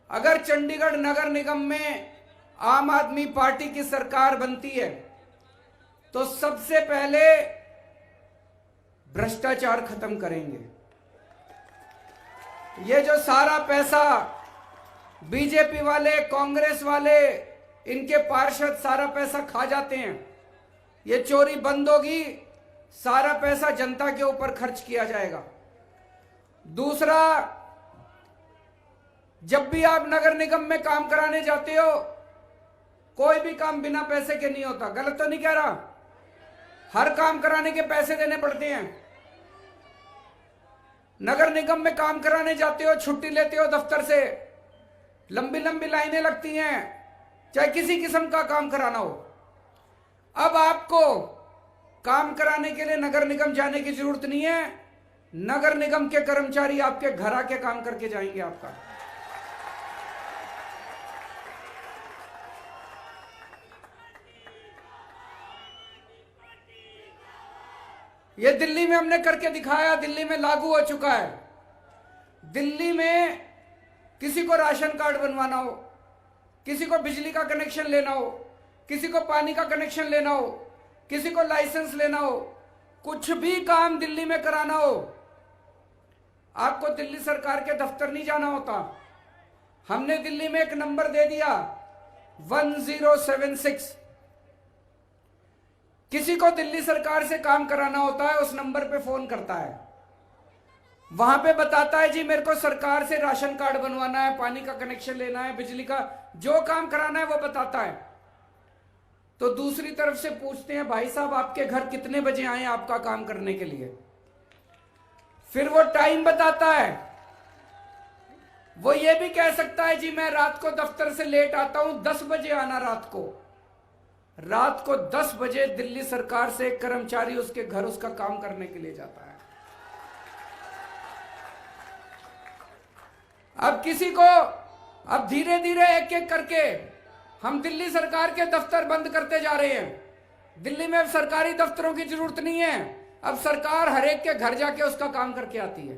अगर चंडीगढ़ नगर निगम में आम आदमी पार्टी की सरकार बनती है तो सबसे पहले भ्रष्टाचार खत्म करेंगे। ये जो सारा पैसा बीजेपी वाले, कांग्रेस वाले, इनके पार्षद सारा पैसा खा जाते हैं, ये चोरी बंद होगी। सारा पैसा जनता के ऊपर खर्च किया जाएगा। दूसरा, जब भी आप नगर निगम में काम कराने जाते हो, कोई भी काम बिना पैसे के नहीं होता। गलत तो नहीं कह रहा? हर काम कराने के पैसे देने पड़ते हैं। नगर निगम में काम कराने जाते हो, छुट्टी लेते हो दफ्तर से, लंबी लंबी लाइनें लगती हैं, चाहे किसी किस्म का काम कराना हो। अब आपको काम कराने के लिए नगर निगम जाने की जरूरत नहीं है। नगर निगम के कर्मचारी आपके घर आके काम करके जाएंगे आपका। ये दिल्ली में हमने करके दिखाया, दिल्ली में लागू हो चुका है। दिल्ली में किसी को राशन कार्ड बनवाना हो, किसी को बिजली का कनेक्शन लेना हो, किसी को पानी का कनेक्शन लेना हो, किसी को लाइसेंस लेना हो, कुछ भी काम दिल्ली में कराना हो, आपको दिल्ली सरकार के दफ्तर नहीं जाना होता। हमने दिल्ली में एक नंबर दे दिया 1076। किसी को दिल्ली सरकार से काम कराना होता है, उस नंबर पे फोन करता है, वहां पे बताता है जी मेरे को सरकार से राशन कार्ड बनवाना है, पानी का कनेक्शन लेना है, बिजली का जो काम कराना है वो बताता है। तो दूसरी तरफ से पूछते हैं भाई साहब आपके घर कितने बजे आए आपका काम करने के लिए, फिर वो टाइम बताता है। वो ये भी कह सकता है जी मैं रात को दफ्तर से लेट आता हूं, 10 बजे आना। रात को 10 बजे दिल्ली सरकार से एक कर्मचारी उसके घर उसका काम करने के लिए जाता है। अब किसी को, अब धीरे धीरे एक एक करके हम दिल्ली सरकार के दफ्तर बंद करते जा रहे हैं। दिल्ली में अब सरकारी दफ्तरों की जरूरत नहीं है, अब सरकार हर एक के घर जाके उसका काम करके आती है।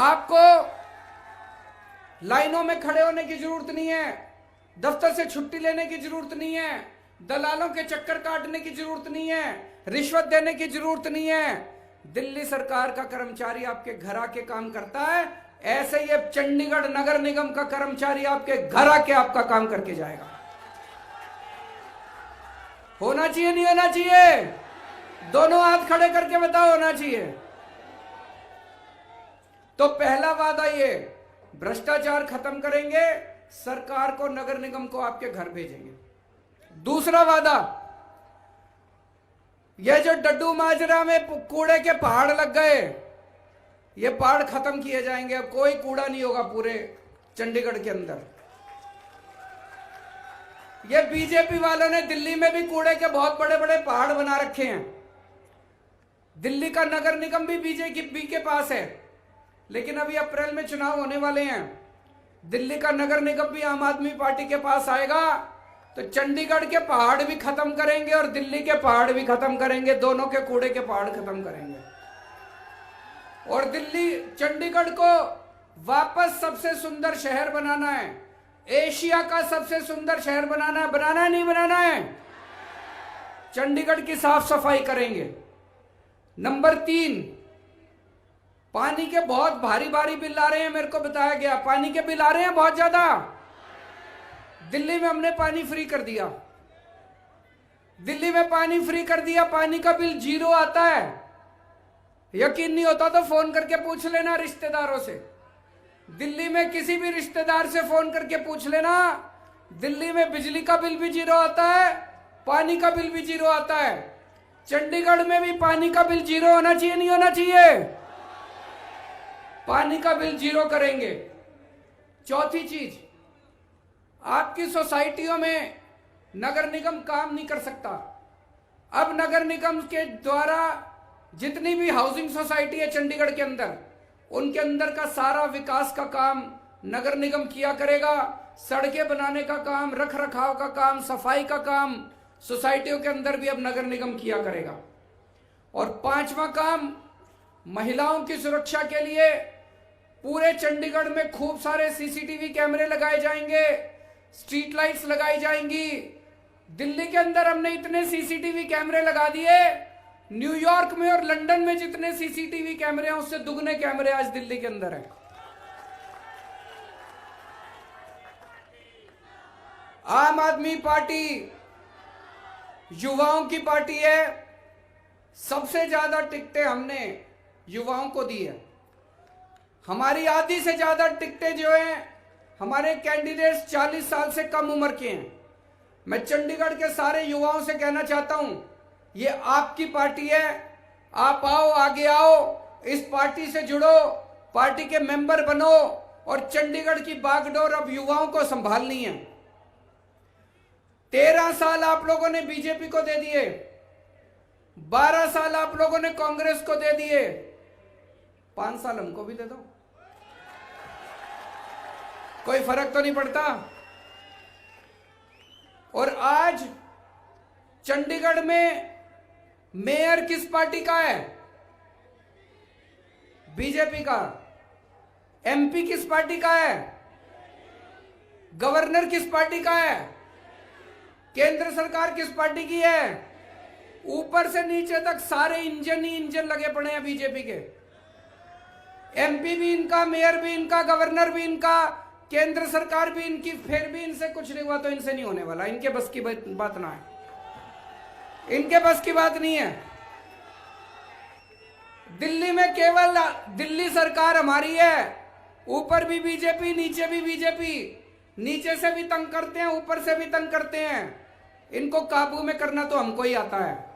आपको लाइनों में खड़े होने की जरूरत नहीं है, दफ्तर से छुट्टी लेने की जरूरत नहीं है, दलालों के चक्कर काटने की जरूरत नहीं है, रिश्वत देने की जरूरत नहीं है। दिल्ली सरकार का कर्मचारी आपके घर आके काम करता है, ऐसे ही चंडीगढ़ नगर निगम का कर्मचारी आपके घर आके आपका काम करके जाएगा। होना चाहिए नहीं होना चाहिए? दोनों हाथ खड़े करके बताओ, होना चाहिए। तो पहला वादा ये, भ्रष्टाचार खत्म करेंगे, सरकार को, नगर निगम को आपके घर भेजेंगे। दूसरा वादा, ये जो डड्डू माजरा में कूड़े के पहाड़ लग गए, ये पहाड़ खत्म किए जाएंगे। अब कोई कूड़ा नहीं होगा पूरे चंडीगढ़ के अंदर। ये बीजेपी वालों ने दिल्ली में भी कूड़े के बहुत बड़े बड़े पहाड़ बना रखे हैं। दिल्ली का नगर निगम भी बीजेपी के पास है, लेकिन अभी अप्रैल में चुनाव होने वाले हैं। दिल्ली का नगर निगम भी आम आदमी पार्टी के पास आएगा, तो चंडीगढ़ के पहाड़ भी खत्म करेंगे और दिल्ली के पहाड़ भी खत्म करेंगे, दोनों के कूड़े के पहाड़ खत्म करेंगे। और दिल्ली, चंडीगढ़ को वापस सबसे सुंदर शहर बनाना है, एशिया का सबसे सुंदर शहर बनाना है। बनाना है नहीं बनाना है? चंडीगढ़ की साफ सफाई करेंगे। नंबर 3, पानी के बहुत भारी भारी बिल आ रहे हैं, मेरे को बताया गया पानी के बिल आ रहे हैं बहुत ज्यादा। दिल्ली में हमने पानी फ्री कर दिया, दिल्ली में पानी फ्री कर दिया, पानी का बिल 0 आता है। यकीन नहीं होता तो फोन करके पूछ लेना रिश्तेदारों से। दिल्ली में किसी भी रिश्तेदार से फोन करके पूछ लेना, दिल्ली में बिजली का बिल भी 0 आता है, पानी का बिल भी 0 आता है। चंडीगढ़ में भी पानी का बिल 0 होना चाहिए नहीं होना चाहिए? पानी का बिल 0 करेंगे। चौथी चीज, आपकी सोसाइटियों में नगर निगम काम नहीं कर सकता। अब नगर निगम के द्वारा जितनी भी हाउसिंग सोसाइटी है चंडीगढ़ के अंदर, उनके अंदर का सारा विकास का काम नगर निगम किया करेगा। सड़कें बनाने का काम, रख रखाव का काम, सफाई का काम सोसाइटियों के अंदर भी अब नगर निगम किया करेगा। और 5वां काम, महिलाओं की सुरक्षा के लिए पूरे चंडीगढ़ में खूब सारे सीसीटीवी कैमरे लगाए जाएंगे, स्ट्रीट लाइट्स लगाई जाएंगी। दिल्ली के अंदर हमने इतने सीसीटीवी कैमरे लगा दिए, न्यूयॉर्क में और लंदन में जितने सीसीटीवी कैमरे हैं उससे दुगने कैमरे आज दिल्ली के अंदर हैं। आम आदमी पार्टी युवाओं की पार्टी है। सबसे ज्यादा टिकटें हमने युवाओं को दी है। हमारी आधी से ज्यादा टिकटें जो हैं हमारे कैंडिडेट्स 40 साल से कम उम्र के हैं। मैं चंडीगढ़ के सारे युवाओं से कहना चाहता हूं, ये आपकी पार्टी है, आप आओ, आगे आओ, इस पार्टी से जुड़ो, पार्टी के मेंबर बनो और चंडीगढ़ की बागडोर अब युवाओं को संभालनी है। 13 साल आप लोगों ने बीजेपी को दे दिए, 12 साल आप लोगों ने कांग्रेस को दे दिए, 5 साल हमको भी दे दो, कोई फर्क तो नहीं पड़ता। और आज चंडीगढ़ में मेयर किस पार्टी का है? बीजेपी का। एमपी किस पार्टी का है? गवर्नर किस पार्टी का है? केंद्र सरकार किस पार्टी की है? ऊपर से नीचे तक सारे इंजन ही इंजन लगे पड़े हैं बीजेपी के। एमपी भी इनका, मेयर भी इनका, गवर्नर भी इनका, केंद्र सरकार भी इनकी, फिर भी इनसे कुछ नहीं हुआ तो इनसे नहीं होने वाला। इनके बस की बात ना है, इनके बस की बात नहीं है। दिल्ली में केवल दिल्ली सरकार हमारी है, ऊपर भी बीजेपी, नीचे भी बीजेपी। नीचे से भी तंग करते हैं, ऊपर से भी तंग करते हैं। इनको काबू में करना तो हमको ही आता है।